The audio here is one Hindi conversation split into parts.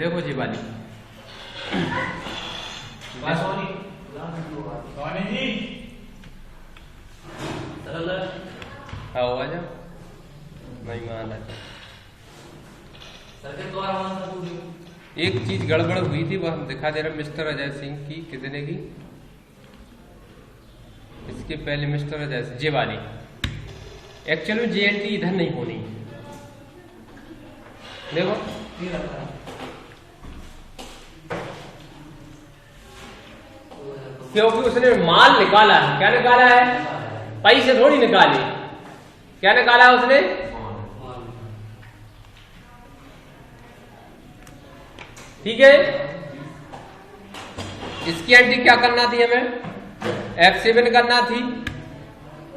देखो जी वाली आओ आ जाओ मेहमान। एक चीज गड़बड़ हुई थी, वह हम दिखा दे रहे मिस्टर अजय सिंह की। कितने की? इसके पहले मिस्टर अजय सिंह, जे वाली एक्चुअली JNT इधर नहीं होनी। देखो क्योंकि उसने माल निकाला है। क्या निकाला है? पैसे थोड़ी निकाले। क्या निकाला है उसने? ठीक है, इसकी एंट्री क्या करना थी हमें? F7 करना थी।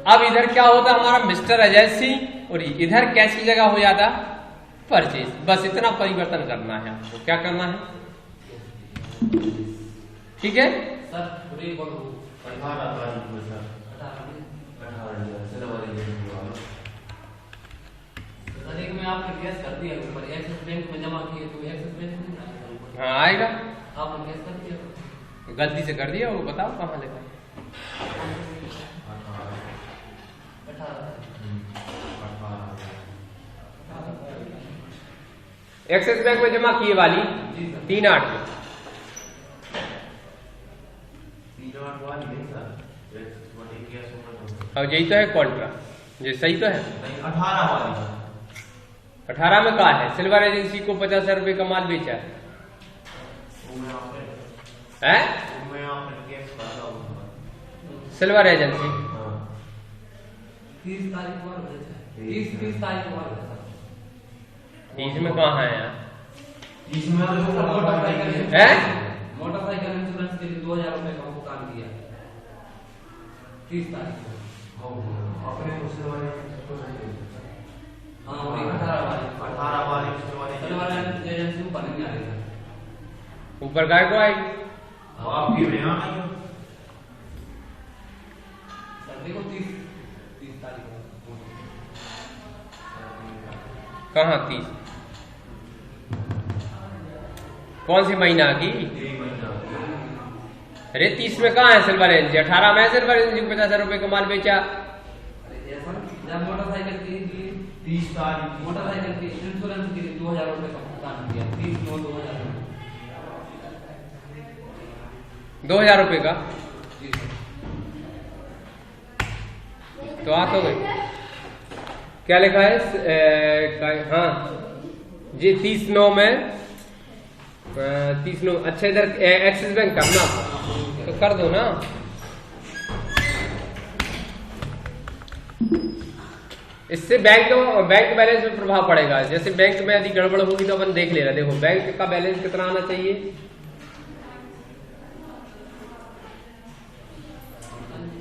अब इधर क्या होता हमारा मिस्टर अजय सिंह, और इधर कैश की जगह हो जाता परचेज। बस इतना परिवर्तन करना है आपको। क्या करना है? ठीक है आपने गैस कर दिया ऊपर एक्सिस बैंक में जमा किए तो एक्सिस बैंक में हाँ आएगा। आपने गैस कर दिया, गलती से कर दिया, वो बताओ कहाँ लिखा है? एक्सिस बैंक में जमा किए वाली 3/8 में। और यही तो है कॉन्ट्रा, ये सही तो है। 18 में कहा है सिल्वर एजेंसी को 50,000 रुपए का माल बेचा है। सिल्वर एजेंसी 30 तारीख को 30 तारीख को 30 में कहाँ है यार? मोटरसाइकिल इंश्योरेंस के लिए 2000 रुपए का भुगतान किया 30 तारीख को। हाँ 18 वाली एजेंसी ऊपर नहीं आ रही है। ऊपर गाय को आएगी। देखो 30 तारीख को कहाँ 30? कौन सी महीना की? अरे 30 में कहाँ है सिल्वर एजेंसी? 18 में सिल्वर एजेंसी को 50,000 रुपए का माल बेचा। मोटरसाइकिल की 30 तारीख मोटरसाइकिल की इंश्योरेंस के लिए 2000 रुपए का भुगतान किया 2000 रुपए का तो आ तो गई। क्या लिखा है? हाँ जी 30/9 में 30/9। अच्छा इधर एक्सिस बैंक करना तो कर दो ना। इससे बैंक बैलेंस में प्रभाव पड़ेगा। जैसे बैंक में यदि गड़बड़ होगी तो अपन देख ले रहे। देखो बैंक का बैलेंस कितना आना चाहिए?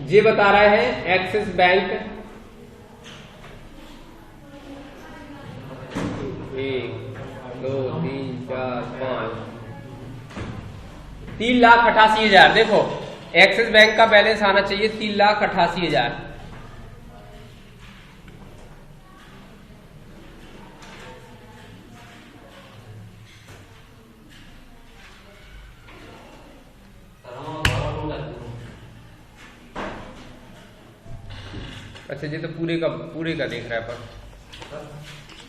ये बता रहे हैं एक्सिस बैंक 1 2 3 4 5 3,88,000। देखो एक्सिस बैंक का बैलेंस आना चाहिए 3,88,000। अच्छा जी तो पूरे का देख रहा है पर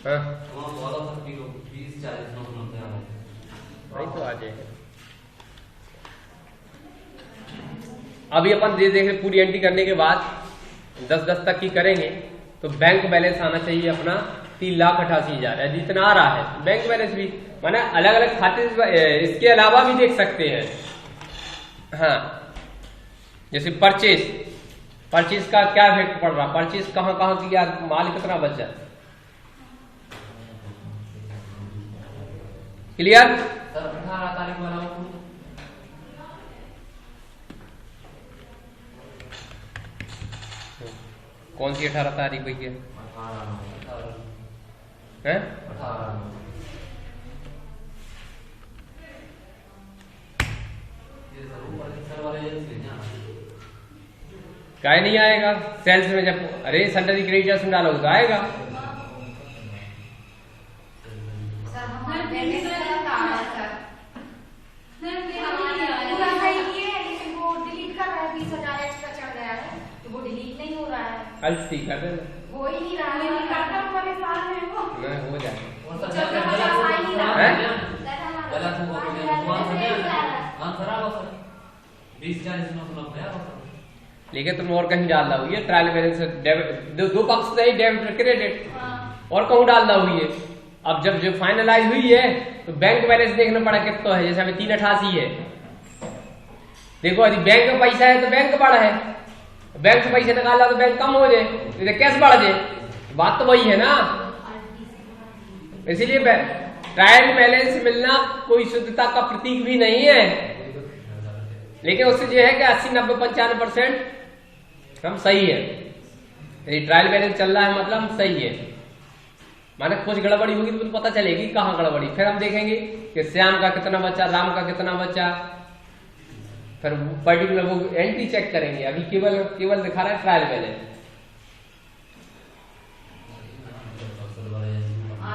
हाँ भाई तो आ जाएगा। अभी अपन देख रहे पूरी एंट्री करने के बाद 10-10 तक की करेंगे तो बैंक बैलेंस आना चाहिए अपना 3,88,000। जितना आ रहा है बैंक बैलेंस भी माने अलग अलग खाते इसके अलावा भी देख सकते हैं। हाँ जैसे परचेज का क्या इफेक्ट पड़ रहा? परचेज कहाँ किया? माल कितना बचा? क्लियर? सर 18 तारीख वाला कौन सी 18 तारीख भैया? है काय नहीं आएगा सेल्स में? जब अरे सैलरी क्रेडिटर्स में डालोगे तो आएगा। सर अल्ट सी कर देना, हो ही नहीं रहा, ये नहीं करता, परेशान है वो। नहीं हो जाए। कौन सा चल, चैप्टर चल, गलत आ ही हुआ? रहा है? गलत हुआ तो क्या हुआ? आंसर आ बस 20-40 में सुना पड़ा बस। लेकिन तुम और कहीं डाल रहा हुई है ट्रायल बैलेंस दो पक्ष से ही डेबिट क्रेडिट और कहूँ डाल रहा हुई है। अब जब जो फाइनलाइज हुई है तो बैंक बैलेंस देखना पड़ा कितना है, जैसे हमें 388 है। देखो यदि बैंक का पैसा है तो बैंक बड़ा है, बैंक से पैसे निकाला तो बैंक कम हो जाए, कैसे बढ़ जाए, बात तो वही है ना। इसीलिए ट्रायल बैलेंस मिलना कोई शुद्धता का प्रतीक भी नहीं है, लेकिन उससे जो है कि 80, 90, 95% हम सही है। यदि ट्रायल बैलेंस चल रहा है मतलब हम सही है, माने कुछ गड़बड़ी होगी तो पता चलेगी कहाँ गड़बड़ी। फिर हम देखेंगे कि श्याम का कितना बचा, राम का कितना बचा, फिर पर्टिकुलर वो एंट्री चेक करेंगे। अभी केवल दिखा रहा है ट्रायल बैलेंस।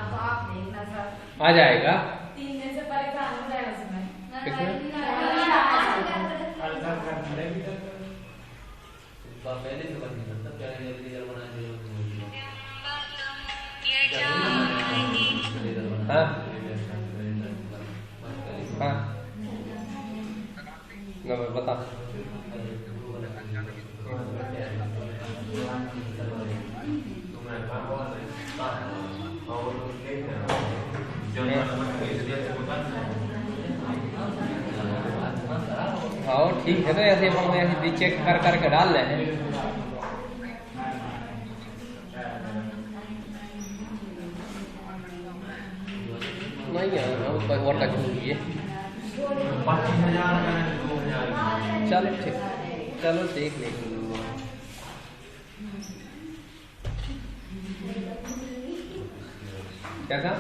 तो आप देखना सर, आ जाएगा 3 दिन से परेशान हो रहे हैं उसमें। किसमें? पहले से बन नहीं सकता, पहले रिजल्ट बनाने के लिए हाँ हाँ नंबर बता। हाँ ठीक है, तो ऐसे हम ऐसे चेक कर करके डाल रहे हैं। नहीं है और का छूटिए। चलो ठीक, चलो देख लेंगे। क्या था?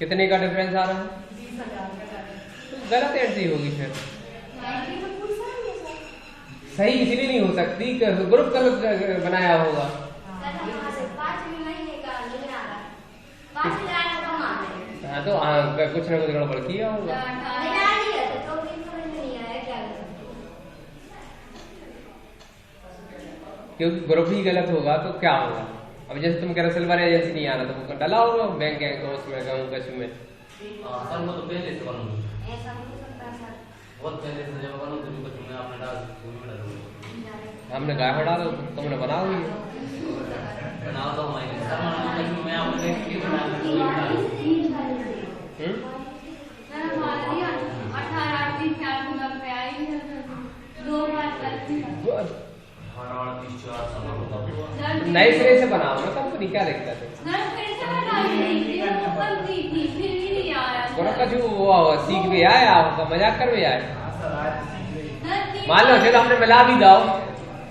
कितने का डिफरेंस आ रहा है? 20,000 का। गलत एंट्री होगी फिर। सही इसलिए नहीं हो सकती, ग्रुप गलत बनाया होगा। हाँ तो कुछ ना कुछ गड़बड़ किया होगा। क्योंकि ग्रुप ही गलत होगा तो क्या होगा। अब जैसे तुम कह रहे सिल्वर एजेंसी नहीं आना, तो वो डाला होगा बैंक उसमें कहूँ कसम में। सर वो तो पहले से बनूंगा, बहुत पहले से जब बनूं तो कुछ मैं अपने डाल दूंगा। हमने गाय डाला तुमने बना हुई है। बना दो मैं अपने देख के बना नए सिरे से बनाओ ना कंपनी, क्या दिक्कत है? का जो वो सीख भी आए, आपका मजाक कर भी आए। मान लो चलो हमने मिला भी दाओ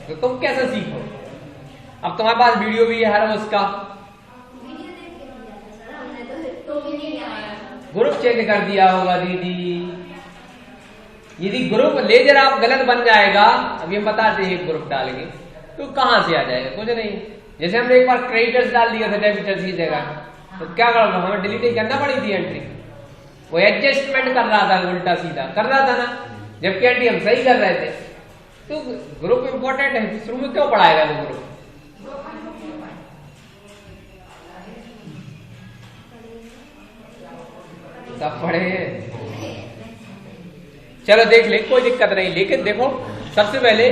तो तुम कैसे सीखो? अब तुम्हारे पास वीडियो भी है हर उसका, ग्रुप चेक कर दिया होगा दीदी। यदि ग्रुप लेजर आप गलत बन जाएगा, अभी हम बताते हैं ग्रुप डाल के, तो कहां से आ जाएगा? कुछ नहीं। जैसे हमने एक बार क्रेडिटर्स डाल दिया था डेबिटर्स की जगह, तो क्या कर रहा, हमें डिलीट करना पड़ी थी एंट्री। वो एडजस्टमेंट कर रहा था, उल्टा सीधा कर रहा था ना, जबकि एंट्री हम सही कर रहे थे। तो ग्रुप इंपॉर्टेंट है, शुरू में क्यों पढ़ाएगा वो ग्रुप? सब पढ़े हैं। चलो देख ले, कोई दिक्कत नहीं। लेकिन देखो सबसे पहले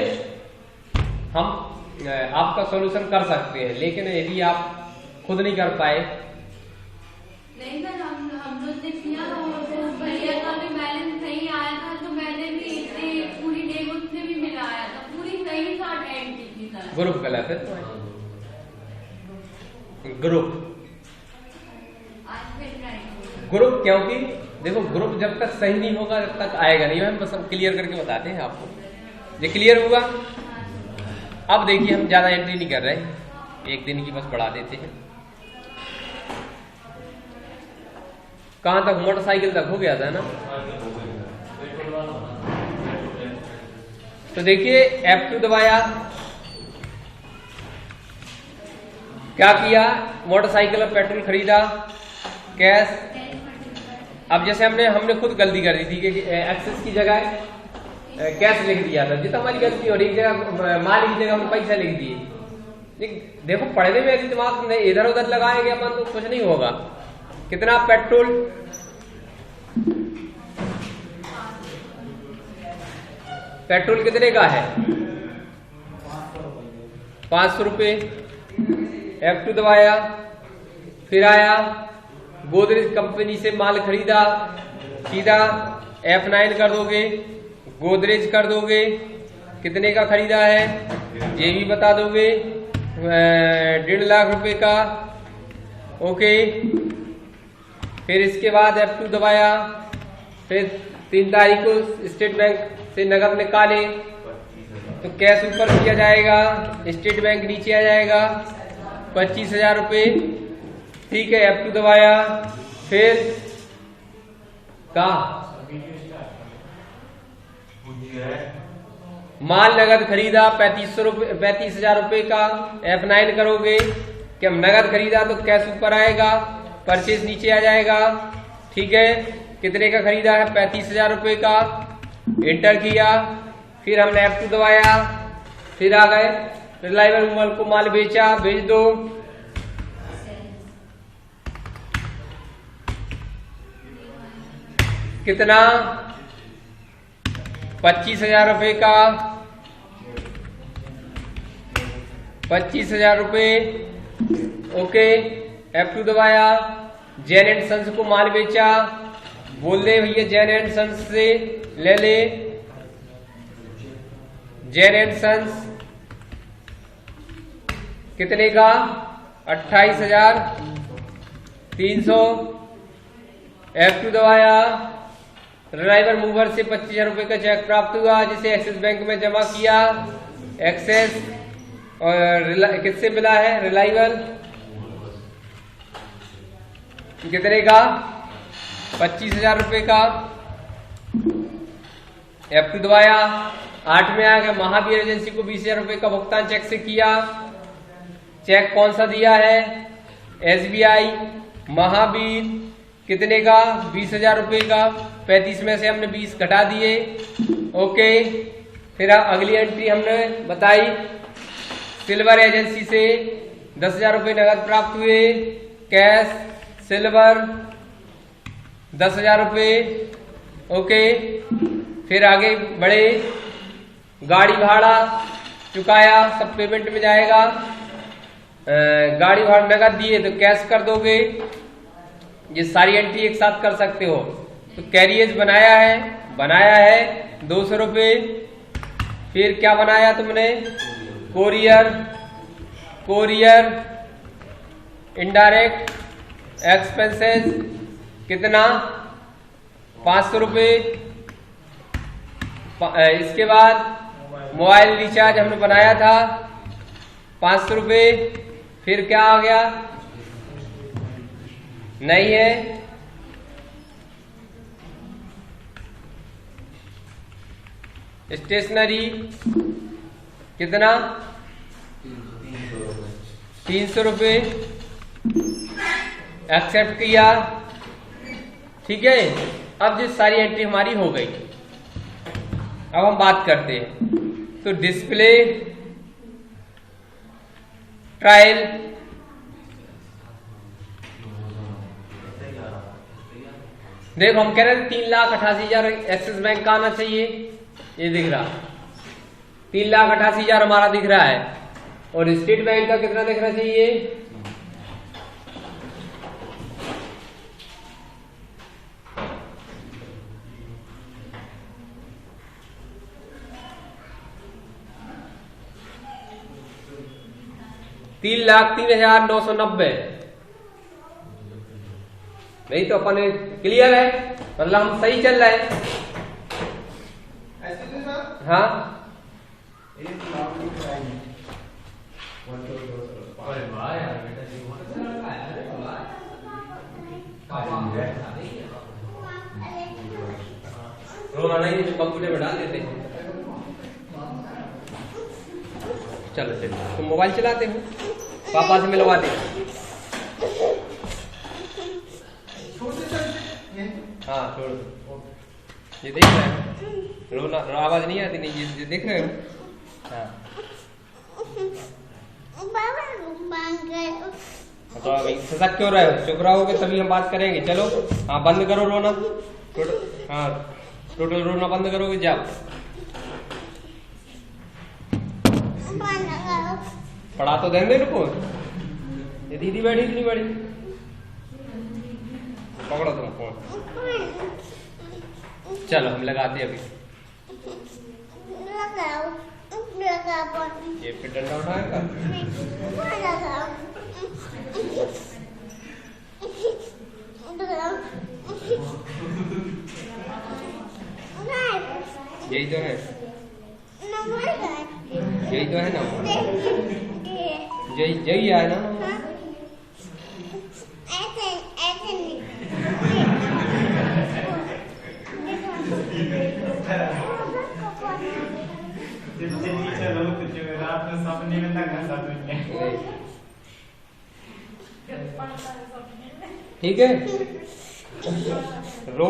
हम आपका सॉल्यूशन कर सकते हैं, लेकिन यदि आप खुद नहीं कर पाए, नहीं सर, हम लोग ने किया था, भैया का भी बैलेंस सही आया था, तो मैंने भी इतने पूरी डेग उसने भी मिलाया था, पूरी सही था एंट्री की सर। ग्रुप गलत है। ग्रुप आज फिर ट्राई करो। ग्रुप क्योंकि देखो ग्रुप जब तक सही नहीं होगा जब तक आएगा नहीं। हम बस हम क्लियर करके बताते हैं आपको, ये क्लियर हुआ। अब देखिए हम ज्यादा एंट्री नहीं कर रहे, एक दिन की बस बढ़ा देते हैं। कहां तक? मोटरसाइकिल तक हो गया था ना। तो देखिए F2 दबाया, क्या किया? मोटरसाइकिल और पेट्रोल खरीदा, कैश अब जैसे हमने खुद गलती कर दी थी कि एक्सेस की जगह कैश लिख दिया था, जितना हमारी गलती हो रही, एक जगह माल की जगह हमने पैसा लिख दिए। देखो पढ़ने में यदि दिमाग इधर उधर लगाएंगे अपन तो कुछ नहीं होगा। कितना पेट्रोल, पेट्रोल कितने का है? 500 रुपये। F2 दबाया, फिर आया गोदरेज कंपनी से माल खरीदा, सीधा F9 कर दोगे, गोदरेज कर दोगे, कितने का खरीदा है ये भी बता दोगे, 1.5 लाख रुपए का। ओके, फिर इसके बाद F2 दबाया, फिर 3 तारीख को स्टेट बैंक से नगद निकाले तो कैश ऊपर किया जाएगा, स्टेट बैंक नीचे आ जाएगा, 25,000 रुपये। ठीक है, F2 दबाया, फिर का माल नगद खरीदा 35,000 रुपये का, F9 करोगे कि हम नगद खरीदा तो कैश ऊपर आएगा, परचेज नीचे आ जाएगा। ठीक है, कितने का खरीदा है? 35,000 रुपये का, एंटर किया, फिर हमने F2 दबाया, फिर आ गए रिलायबल मोबाइल को माल बेचा, बेच दो, कितना? 25,000 रुपये का, 25,000 रुपये। ओके, F2 दबाया, जैन एंड सन्स को माल बेचा, बोल दे भैया जैन एंड सन्स से ले ले, जैन एंड सन्स कितने का? 28,300। F2 दबाया, रिलायबल मूवर से 25,000 रुपये का चेक प्राप्त हुआ जिसे एक्सिस बैंक में जमा किया। एक्सेस और किससे मिला है? रिलायबल। कितने का? 25,000 रुपये का। F2 दबाया, 8 में आ गया, महावीर एजेंसी को 20,000 रुपये का भुगतान चेक से किया। चेक कौन सा दिया है? SBI महावीर, कितने का? 20,000 रुपये का। 35 में से हमने 20 घटा दिए। ओके, फिर अगली एंट्री हमने बताई, सिल्वर एजेंसी से 10,000 रुपये नगद प्राप्त हुए, कैश सिल्वर 10,000 रुपये। ओके, फिर आगे बढ़े, गाड़ी भाड़ा चुकाया, सब पेमेंट में जाएगा। गाड़ी भाड़ा नगद दिए तो कैश कर दोगे। ये सारी एंट्री एक साथ कर सकते हो। तो कैरियज बनाया है 200 रुपये। फिर क्या बनाया तुमने? कोरियर इनडायरेक्ट एक्सपेंसेस, कितना? 500 रुपये। इसके बाद मोबाइल रिचार्ज हमने बनाया था 500 रुपये। फिर क्या आ गया? नहीं है, स्टेशनरी कितना? 300 रुपये। एक्सेप्ट किया। ठीक है, अब जो सारी एंट्री हमारी हो गई, अब हम बात करते हैं। तो डिस्प्ले ट्रायल, देखो हम कह रहे थे 3,88,000 एक्सिस बैंक का आना चाहिए, ये दिख रहा 3,88,000 हमारा दिख रहा है। और स्टेट बैंक का कितना दिखना चाहिए? $3,03,990। नहीं तो अपन क्लियर है, मतलब हम सही चल रहे हैं। हाँ, रोना नहीं, कंप्यूटर में डाल देते हैं। चलो चलो, तुम मोबाइल चलाते हो, पापा से मिलवा दे। हाँ छोड़ दो, ये देख रहे हो, रोना आवाज नहीं आती, नहीं ये देख रहे हो। हाँ तो अभी सशक्त क्यों रहे हो, चुप रहोगे तभी हम बात करेंगे। चलो हाँ बंद करो रोना, हाँ टोटल रोना बंद करोगे, जाओ पढ़ा तो देंगे इनको। ये दीदी बैठी इतनी बड़ी, पकड़ो तुम फोन। चलो हम लगाते हैं अभी, ये फिर डंडा उठाएगा। यही तो है, यही तो है ना, यही है ना। रात में सपने में ठीक है रो,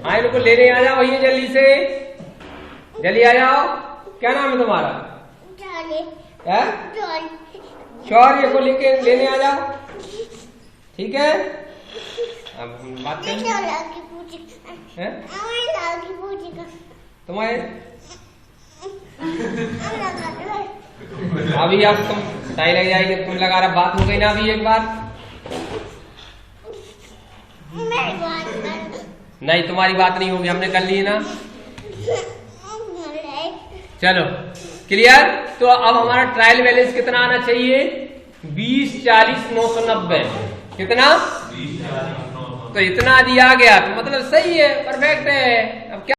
हाँ इनको लेने आ जाओ भैया, जल्दी से जल्दी आ जाओ। क्या नाम है तुम्हारा? शौर्य को लेके लेने आ जाओ, ठीक है। अब बात करें तुम्हारे, अभी अब तुम टाई लग जाएगी, तुम लगा रहा, बात हो गई ना अभी एक बार। नहीं तुम्हारी बात नहीं होगी, हमने कर ली ना। चलो क्लियर। तो अब हमारा ट्रायल बैलेंस कितना आना चाहिए? 20 40 990। कितना? 20 40 990। तो इतना दिया गया तो मतलब सही है, परफेक्ट है। अब क्या